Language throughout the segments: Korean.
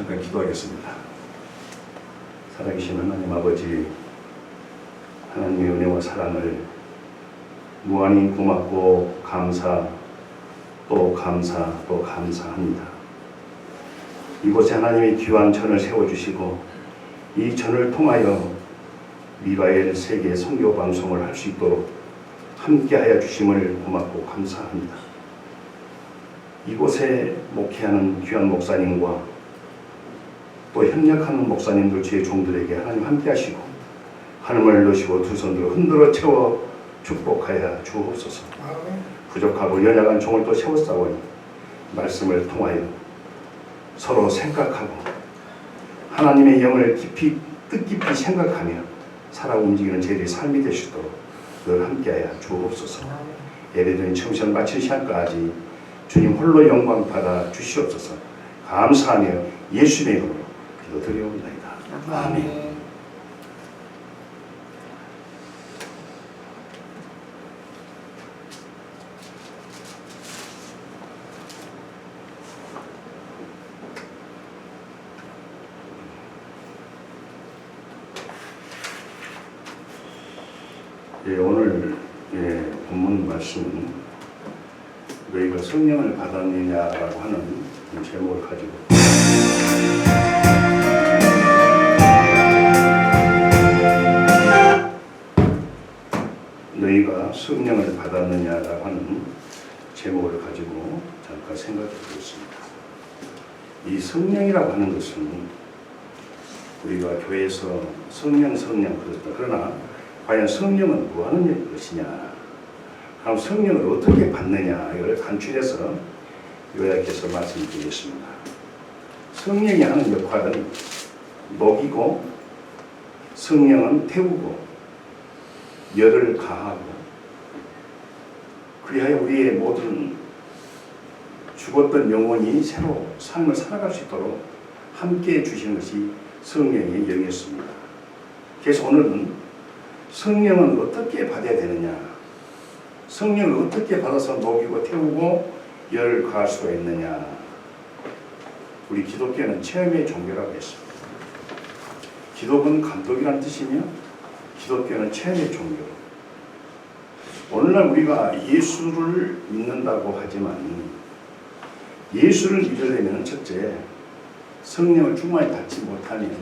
잠깐 기도하겠습니다. 살아계신 하나님 아버지, 하나님의 은혜와 사랑을 무한히 고맙고 또 감사합니다. 이곳에 하나님의 귀한 전을 세워주시고 이 전을 통하여 미바엘 세계 선교 방송을 할 수 있도록 함께하여 주심을 고맙고 감사합니다. 이곳에 목회하는 귀한 목사님과 또 협력하는 목사님들 주의 종들에게 하나님 함께하시고 하늘을 넣으시고 두 손으로 흔들어 채워 축복하여 주옵소서. 부족하고 연약한 종을 또 세웠사오니 말씀을 통하여 서로 생각하고 하나님의 영을 뜻깊이 생각하며 살아 움직이는 저희들의 삶이 되시도록 늘 함께하여 주옵소서. 예배드린 청소년 마칠 시간까지 주님 홀로 영광 받아 주시옵소서. 감사하며 예수님의 이름으로 기도드리옵나이다. 아멘. 오늘 본문 말씀은 너희가 성령을 받았느냐라고 하는 제목을 가지고 너희가 성령을 받았느냐라고 하는 제목을 가지고 잠깐 생각해 보겠습니다. 이 성령이라고 하는 것은 우리가 교회에서 성령 그랬다. 그러나 과연 성령은 뭐 하는 것이냐? 그럼 성령을 어떻게 받느냐? 이걸 간추려서 요약해서 말씀드리겠습니다. 성령이 하는 역할은 먹이고, 성령은 태우고, 열을 가하고, 그리하여 우리의 모든 죽었던 영혼이 새로 삶을 살아갈 수 있도록 함께 주시는 것이 성령의 영이었습니다. 그래서 오늘은 성령은 어떻게 받아야 되느냐? 성령을 어떻게 받아서 먹이고 태우고 열을 가할 수가 있느냐? 우리 기독교는 체험의 종교라고 했습니다. 기독은 감독이라는 뜻이며 기독교는 체험의 종교. 오늘날 우리가 예수를 믿는다고 하지만 예수를 믿으려면 첫째 성령을 충만히 받지 못하면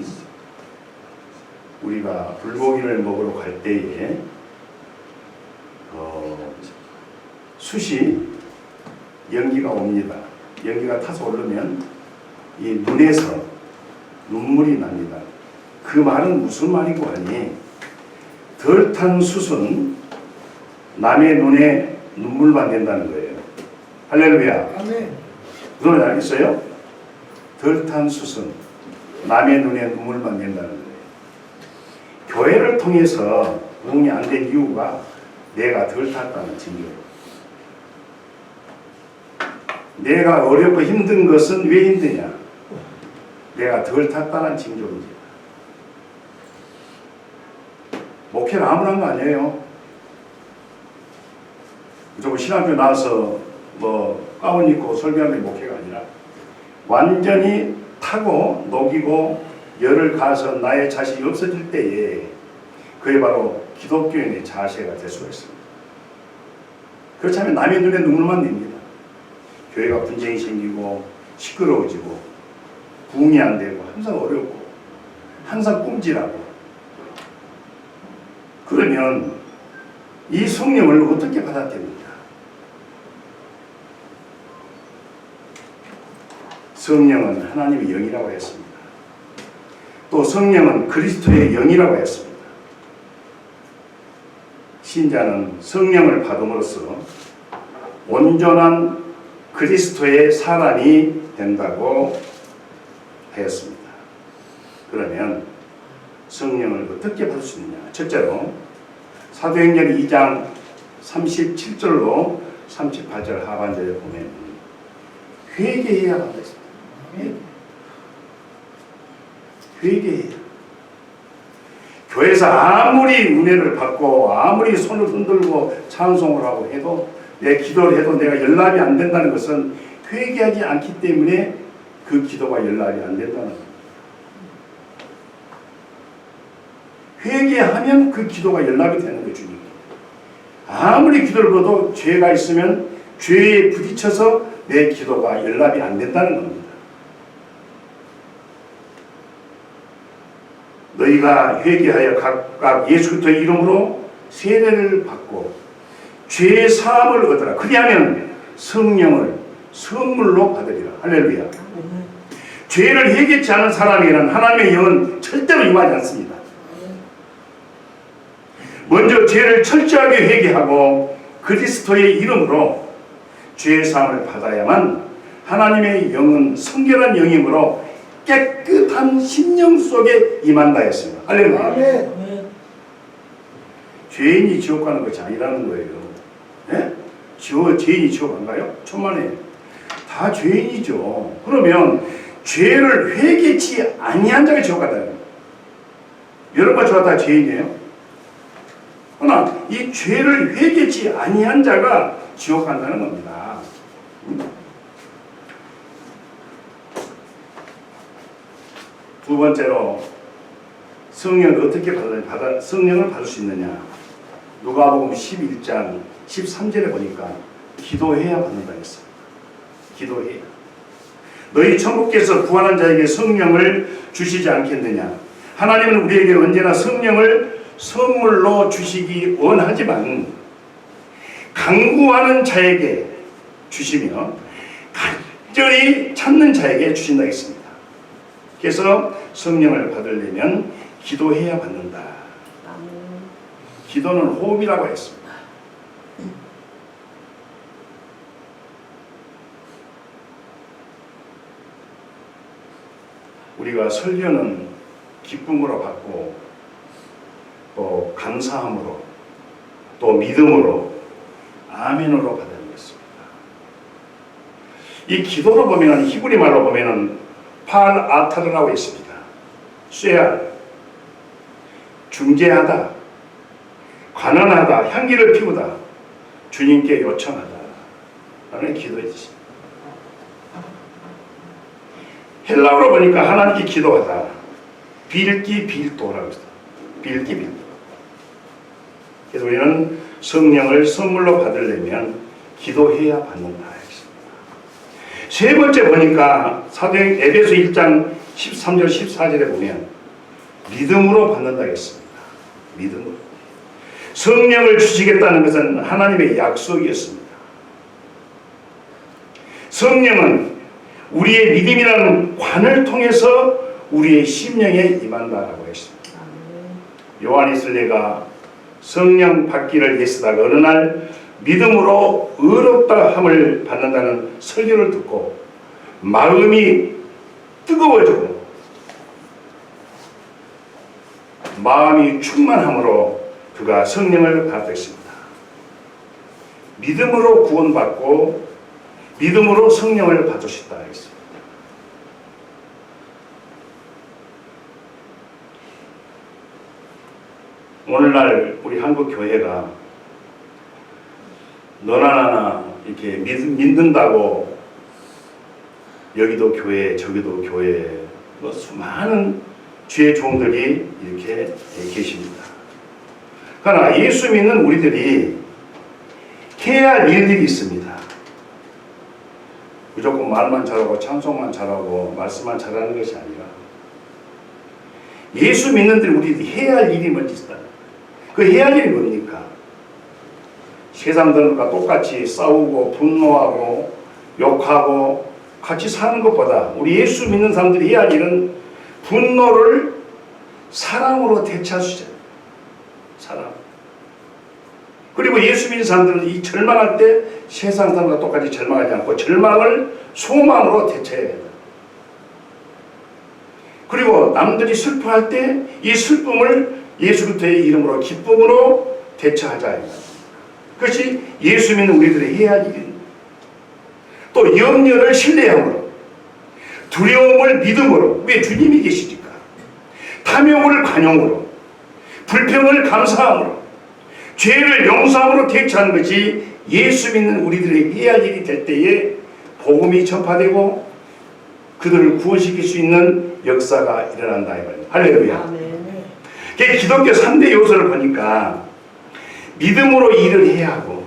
우리가 불고기를 먹으러 갈 때에 숯이 연기가 옵니다. 연기가 타서 오르면 이 눈에서 눈물이 납니다. 그 말은 무슨 말이고 하니 덜 탄 숯은 남의 눈에 눈물만 낸다는 거예요. 할렐루야. 아멘. 그 소리 알겠어요? 덜 탄 숯은 남의 눈에 눈물만 낸다는 거예요. 교회를 통해서 부흥이 안 된 이유가 내가 덜 탔다는 징조로. 내가 어렵고 힘든 것은 왜 힘드냐? 내가 덜 탔다는 징조입니다. 목회를 아무나 한 거 아니에요. 무조건 신학교 나와서 가운 입고 설교하는 목회가 아니라 완전히 타고 녹이고 열을 가해서 나의 자식이 없어질 때에 그게 바로 기독교인의 자세가 될 수가 있습니다. 그렇지 않으면 남의 눈에 눈물만 냅니다. 교회가 분쟁이 생기고 시끄러워지고 부흥이 안 되고 항상 어렵고 항상 꼼질하고 그러면 이 성령을 어떻게 받아들입니까? 성령은 하나님의 영이라고 했습니다. 또 성령은 그리스도의 영이라고 했습니다. 신자는 성령을 받음으로써 온전한 그리스도의 사람이 된다고 하였습니다. 그러면 성령을 어떻게 받을 수 있느냐? 첫째로 사도행전 2장 37절로 38절 하반절에 보면 회개해야 한다 했습니다. 회개해야. 교회에서 아무리 은혜를 받고 아무리 손을 흔들고 찬송을 하고 해도 내 기도를 해도 내가 연락이 안 된다는 것은 회개하지 않기 때문에 그 기도가 연락이 안 된다는 겁니다. 회개하면 그 기도가 연락이 되는 거예요. 주님. 아무리 기도를 걸어도 죄가 있으면 죄에 부딪혀서 내 기도가 연락이 안 된다는 겁니다. 너희가 회개하여 각각 예수 그리스도의 이름으로 세례를 받고 죄의 사함을 얻으라. 그리하면 성령을 선물로 받으리라. 할렐루야. 죄를 회개치 않은 사람에게는 하나님의 영은 절대로 임하지 않습니다. 먼저 죄를 철저하게 회개하고 그리스도의 이름으로 죄의 사함을 받아야만 하나님의 영은 성결한 영이므로 깨끗한 심령 속에 임한다 했습니다. 할렐루야. 죄인이 지옥 가는 것이 아니라는 거예요. 네? 죄인이 지옥 안 가요? 천만에. 다 죄인이죠. 그러면 죄를 회개치 아니한 자가 지옥 간다는 거예요. 여러분과 저와 다 죄인이에요. 그러나 이 죄를 회개치 아니한 자가 지옥 간다는 겁니다. 두 번째로 성령을 어떻게 성령을 받을 수 있느냐? 누가복음 11장 13절에 보니까 기도해야 받는다 했습니다. 기도해야. 너희 천국께서 구하는 자에게 성령을 주시지 않겠느냐? 하나님은 우리에게 언제나 성령을 선물로 주시기 원하지만 간구하는 자에게 주시며 간절히 찾는 자에게 주신다 했습니다. 그래서 성령을 받으려면 기도해야 받는다. 기도는 호흡이라고 했습니다. 우리가 설교는 기쁨으로 받고 또 감사함으로 또 믿음으로 아멘으로 받는 것입니다. 이 기도로 보면 히브리 말로 보면은 팔 아타르라고 있습니다. 쇠알, 중재하다, 관원하다, 향기를 피우다, 주님께 요청하다 라는 기도의 뜻입니다. 헬라어로 보니까 하나님께 기도하다, 빌기 빌도라고 했어요. 빌기 빌도. 그래서 우리는 성령을 선물로 받으려면 기도해야 받는다 했습니다. 세 번째 보니까 사도행 에베소 1장 13절 14절에 보면 믿음으로 받는다 했습니다. 믿음으로. 성령을 주시겠다는 것은 하나님의 약속이었습니다. 성령은 우리의 믿음이라는 관을 통해서 우리의 심령에 임한다라고 했습니다. 요한이슬레가 성령 받기를 애쓰다가 어느 날 믿음으로 의롭다 함을 받는다는 설교를 듣고 마음이 뜨거워지고 마음이 충만함으로 그가 성령을 받았습니다. 믿음으로 구원받고 믿음으로 성령을 받으셨다 했습니다. 오늘날 우리 한국 교회가 너나 나나 이렇게 믿는다고 여기도 교회 저기도 교회 수많은 주의 종들이 이렇게 계십니다. 그러나 예수 믿는 우리들이 해야 할 일들이 있습니다. 무조건 말만 잘하고 찬송만 잘하고 말씀만 잘하는 것이 아니라 예수 믿는 우리들이 해야 할 일이 뭔지 있다. 그 해야 할 일이 뭡니까? 세상 사람들과 똑같이 싸우고 분노하고 욕하고 같이 사는 것보다 우리 예수 믿는 사람들이 해야 할 일은 분노를 사랑으로 대체할 수 있어요. 사랑. 그리고 예수 믿는 사람들은 이 절망할 때 세상 사람과 똑같이 절망하지 않고 절망을 소망으로 대체해야 된다. 그리고 남들이 슬퍼할 때 이 슬픔을 예수 그리스도의 이름으로 기쁨으로 대처하자. 그것이 예수 믿는 우리들의 해야 할 일입니다. 또 염려를 신뢰함으로, 두려움을 믿음으로, 왜 주님이 계시니까, 탐욕을 관용으로, 불평을 감사함으로, 죄를 용서함으로 대처하는 것이 예수 믿는 우리들의 해야 할 일이 될 때에 복음이 전파되고 그들을 구원시킬 수 있는 역사가 일어난다 이 말이에요. 할렐루야. 아멘. 기독교 3대 요소를 보니까 믿음으로 일을 해야 하고,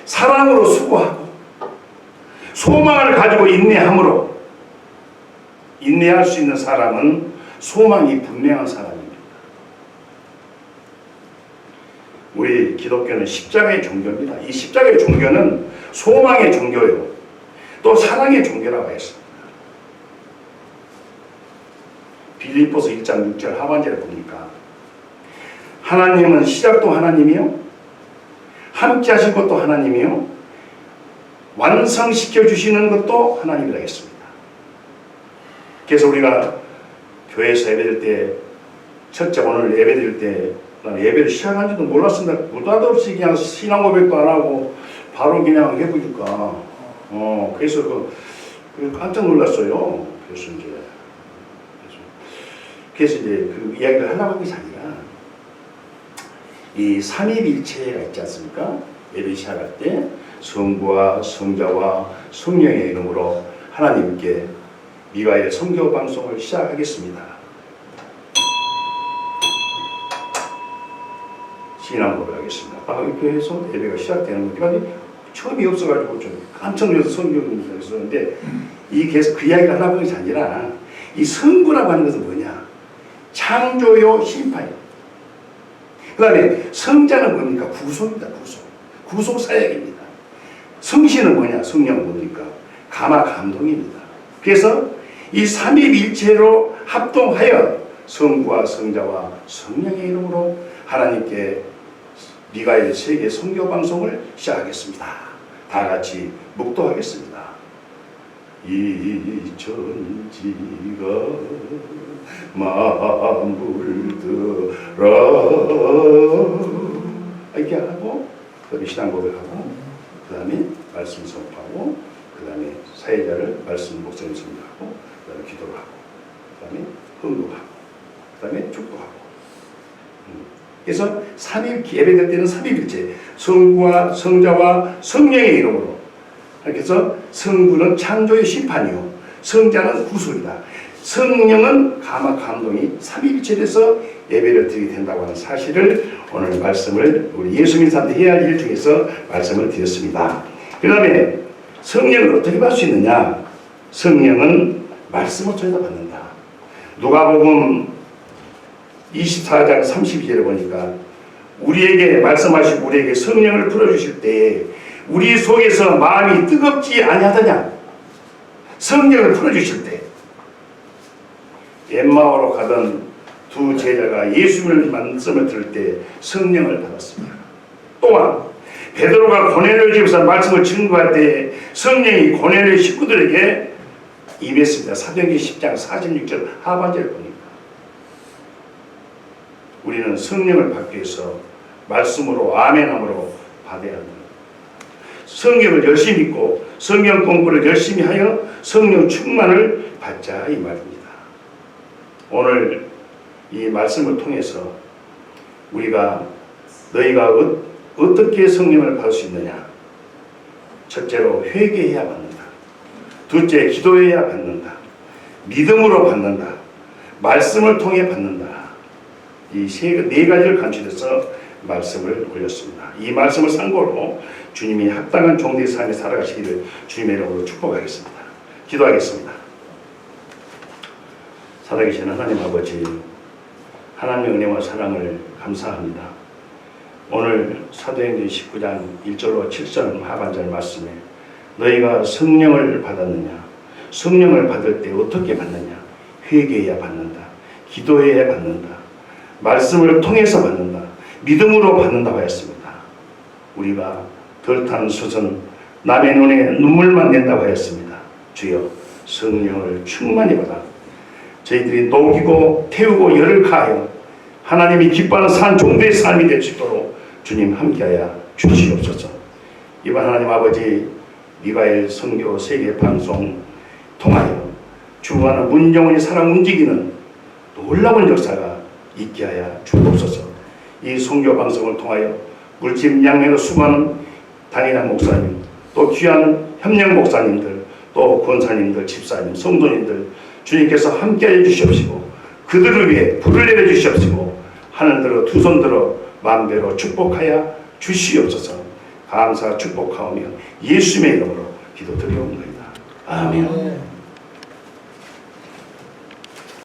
사랑으로 수고하고, 소망을 가지고 인내함으로, 인내할 수 있는 사람은 소망이 분명한 사람입니다. 우리 기독교는 십자가의 종교입니다. 이 십자가의 종교는 소망의 종교예요. 또 사랑의 종교라고 했습니다. 빌립보서 1장 6절 하반절에 보니까 하나님은 시작도 하나님이요, 함께 하실 것도 하나님이요, 완성시켜 주시는 것도 하나님이라 했습니다. 그래서 우리가 교회에서 예배드릴 때, 첫째 오늘 예배드릴 때 나는 예배를 시작한지도 몰랐습니다. 느닷없이 그냥 신앙 고백도 안 하고 바로 그냥 해보니까 그래서 깜짝 놀랐어요. 그래서 이제 그 이야기를 하려고 한 것이 아니라, 이 삼위일체가 있지 않습니까? 예배 시작할 때 성부와 성자와 성령의 이름으로 하나님께 미가엘 선교 방송을 시작하겠습니다. 신앙 고백하겠습니다. 이렇게 해서 예배가 시작되는 거니까 처음이 없어가지고 좀 깜짝 놀라서 성경을 썼는데, 이 계속 그 이야기를 하려고 하는 것이 아니라, 이 성부라고 하는 것은 뭐냐? 창조요 심판이요. 그 다음에 성자는 뭡니까? 구속입니다. 구속 사역입니다. 성신은 뭐냐? 성령은 뭡니까? 감화 감동입니다. 그래서 이 삼위일체로 합동하여 성부와 성자와 성령의 이름으로 하나님께 미가엘 세계 선교 방송을 시작하겠습니다. 다 같이 묵도하겠습니다. 이 천지가 만물들아, 이렇게 하고, 그 다음에 신앙 고백하고, 그 다음에 말씀 선포하고, 그 다음에 사회자를 말씀 목사님 선포하고, 그 다음에 기도를 하고, 그 다음에 헌금하고, 그 다음에 축도하고. 그래서 예배될 때는 삼위일체, 성부와 성자와 성령의 이름으로. 그래서 성부는 창조의 심판이요, 성자는 구속이다, 성령은 감화 감동이 삼위일체에서 예배를 드리게 된다고 하는 사실을 오늘 말씀을 우리 예수 믿는 사람들이 해야 할 일 중에서 말씀을 드렸습니다. 그 다음에 성령을 어떻게 받을 수 있느냐? 성령은 말씀을 통해서 받는다. 누가복음 24장 32절에 보니까 우리에게 말씀하시고 우리에게 성령을 풀어주실 때에 우리 속에서 마음이 뜨겁지 아니하더냐? 성령을 풀어주실 때 엠마오로 가던 두 제자가 예수님을 말씀을 들을 때 성령을 받았습니다. 또한 베드로가 고넬료 집에서 말씀을 증거할 때 성령이 고넬료 식구들에게 임했습니다. 사도행전 10장 46절 하반절을 보니까 우리는 성령을 받기 위해서 말씀으로 아멘함으로 받아야 합니다. 성경을 열심히 읽고 성경 공부를 열심히 하여 성령 충만을 받자 이 말입니다. 오늘 이 말씀을 통해서 우리가 너희가 어떻게 성령을 받을 수 있느냐? 첫째로 회개해야 받는다. 둘째 기도해야 받는다. 믿음으로 받는다. 말씀을 통해 받는다. 이 네 가지를 간추려서 말씀을 올렸습니다. 이 말씀을 상고로 주님이 합당한 종들의 삶에 살아가시기를 주님의 이름으로 축복하겠습니다. 기도하겠습니다. 살아계신 하나님 아버지, 하나님의 은혜와 사랑을 감사합니다. 오늘 사도행전 19장 1절로 7절 하반절 말씀에 너희가 성령을 받았느냐? 성령을 받을 때 어떻게 받느냐? 회개해야 받는다. 기도해야 받는다. 말씀을 통해서 받는다. 믿음으로 받는다고 하였습니다. 우리가 덜 타는 솥은 남의 눈에 눈물만 낸다고 하였습니다. 주여 성령을 충만히 받아 저희들이 녹이고 태우고 열을 가하여 하나님이 기뻐하는 산 종들의 삶이 될 수 있도록 주님 함께하여 주시옵소서. 이번 하나님 아버지 미가엘 선교 세계 방송 통하여 주관하는 문정원이 사람 움직이는 놀라운 역사가 있게 하여 주옵소서. 이 선교 방송을 통하여 물집 양면으로 수많은 단인한 목사님, 또 귀한 협력 목사님들, 또 권사님들, 집사님, 성도님들 주님께서 함께해 주시옵시고 그들을 위해 불을 내려 주시옵시고 하늘 들어 두 손 들어 만배로 축복하여 주시옵소서. 감사 축복하오며 예수님의 이름으로 기도드리옵나이다. 아멘.